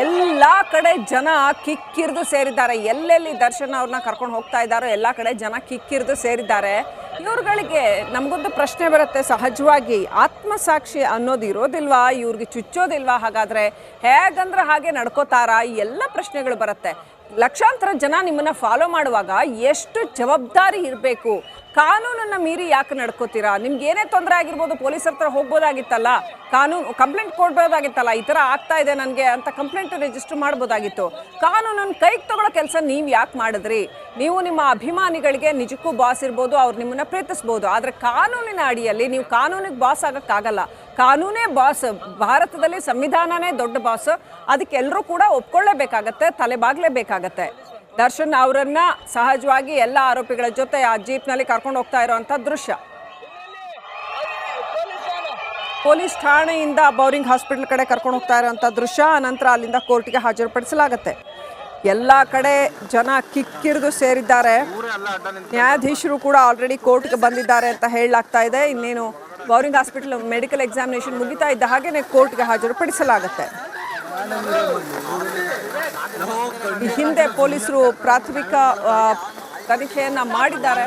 ಎಲ್ಲ ಕಡೆ ಜನ ಕಿಕ್ಕಿರಿದು ಸೇರಿದ್ದಾರೆ. ಎಲ್ಲೆಲ್ಲಿ ದರ್ಶನ್ ಅವ್ರನ್ನ ಕರ್ಕೊಂಡು ಹೋಗ್ತಾ ಇದ್ದಾರೋ ಎಲ್ಲ ಕಡೆ ಜನ ಕಿಕ್ಕಿರಿದು ಸೇರಿದ್ದಾರೆ. ಇವ್ರುಗಳಿಗೆ ನಮಗೊಂದು ಪ್ರಶ್ನೆ ಬರುತ್ತೆ ಸಹಜವಾಗಿ, ಆತ್ಮಸಾಕ್ಷಿ ಅನ್ನೋದು ಇರೋದಿಲ್ವಾ, ಇವ್ರಿಗೆ ಚುಚ್ಚೋದಿಲ್ವಾ, ಹಾಗಾದರೆ ಹೇಗಂದ್ರೆ ಹಾಗೆ ನಡ್ಕೋತಾರಾ, ಈ ಎಲ್ಲ ಪ್ರಶ್ನೆಗಳು ಬರುತ್ತೆ. ಲಕ್ಷಾಂತರ ಜನ ನಿಮ್ಮನ್ನು ಫಾಲೋ ಮಾಡುವಾಗ ಎಷ್ಟು ಜವಾಬ್ದಾರಿ ಇರಬೇಕು. ಕಾನೂನನ್ನು ಮೀರಿ ಯಾಕೆ ನಡ್ಕೋತೀರಾ? ನಿಮ್ಗೆ ಏನೇ ತೊಂದರೆ ಆಗಿರ್ಬೋದು, ಪೊಲೀಸರ ಹತ್ರ ಹೋಗ್ಬೋದಾಗಿತ್ತಲ್ಲ, ಕಂಪ್ಲೇಂಟ್ ಕೊಡ್ಬೋದಾಗಿತ್ತಲ್ಲ, ಈ ಥರ ಆಗ್ತಾ ಇದೆ ನನಗೆ ಅಂತ ಕಂಪ್ಲೇಂಟ್ ರಿಜಿಸ್ಟರ್ ಮಾಡ್ಬೋದಾಗಿತ್ತು. ಕಾನೂನನ್ನು ಕೈಗೆ ತಗೊಳ್ಳೋ ಕೆಲಸ ನೀವು ಯಾಕೆ ಮಾಡಿದ್ರಿ? ನೀವು ನಿಮ್ಮ ಅಭಿಮಾನಿಗಳಿಗೆ ನಿಜಕ್ಕೂ ಬಾಸ್ ಇರ್ಬೋದು, ಅವ್ರು ನಿಮ್ಮನ್ನು ಪ್ರೀತಿಸ್ಬೋದು, ಆದರೆ ಕಾನೂನಿನ ಅಡಿಯಲ್ಲಿ ನೀವು ಕಾನೂನಿಗೆ ಬಾಸ್ ಆಗೋಕ್ಕಾಗಲ್ಲ. ಕಾನೂನೇ ಬಾಸ್. ಭಾರತದಲ್ಲಿ ಸಂವಿಧಾನನೇ ದೊಡ್ಡ ಬಾಸ್. ಅದಕ್ಕೆ ಎಲ್ಲರೂ ಕೂಡ ಒಪ್ಕೊಳ್ಳೇಬೇಕಾಗತ್ತೆ, ತಲೆಬಾಗಲೇಬೇಕಾಗತ್ತೆ. ದರ್ಶನ್ ಅವರನ್ನ ಸಹಜವಾಗಿ ಎಲ್ಲ ಆರೋಪಿಗಳ ಜೊತೆ ಆ ಜೀಪ್ನಲ್ಲಿ ಕರ್ಕೊಂಡು ಹೋಗ್ತಾ ಇರೋಂಥ ದೃಶ್ಯ. ಪೊಲೀಸ್ ಠಾಣೆಯಿಂದ ಬೌರಿಂಗ್ ಹಾಸ್ಪಿಟಲ್ ಕಡೆ ಕರ್ಕೊಂಡು ಹೋಗ್ತಾ ಇರೋಂಥ ದೃಶ್ಯ. ನಂತರ ಅಲ್ಲಿಂದ ಕೋರ್ಟ್ಗೆ ಹಾಜರುಪಡಿಸಲಾಗುತ್ತೆ. ಎಲ್ಲ ಕಡೆ ಜನ ಕಿಕ್ಕಿರಿದು ಸೇರಿದ್ದಾರೆ. ನ್ಯಾಯಾಧೀಶರು ಕೂಡ ಆಲ್ರೆಡಿ ಕೋರ್ಟ್ಗೆ ಬಂದಿದ್ದಾರೆ ಅಂತ ಹೇಳಲಾಗ್ತಾ ಇದೆ. ಇನ್ನೇನು ಬೌರಿಂಗ್ ಹಾಸ್ಪಿಟಲ್ ಮೆಡಿಕಲ್ ಎಕ್ಸಾಮಿನೇಷನ್ ಮುಗಿತಾ ಇದ್ದ ಹಾಗೆಯೇ ಕೋರ್ಟ್ಗೆ ಹಾಜರುಪಡಿಸಲಾಗುತ್ತೆ. ಈ ಹಿಂದೆ ಪೊಲೀಸರು ಪ್ರಾಥಮಿಕ ತನಿಖೆಯನ್ನ ಮಾಡಿದ್ದಾರೆ.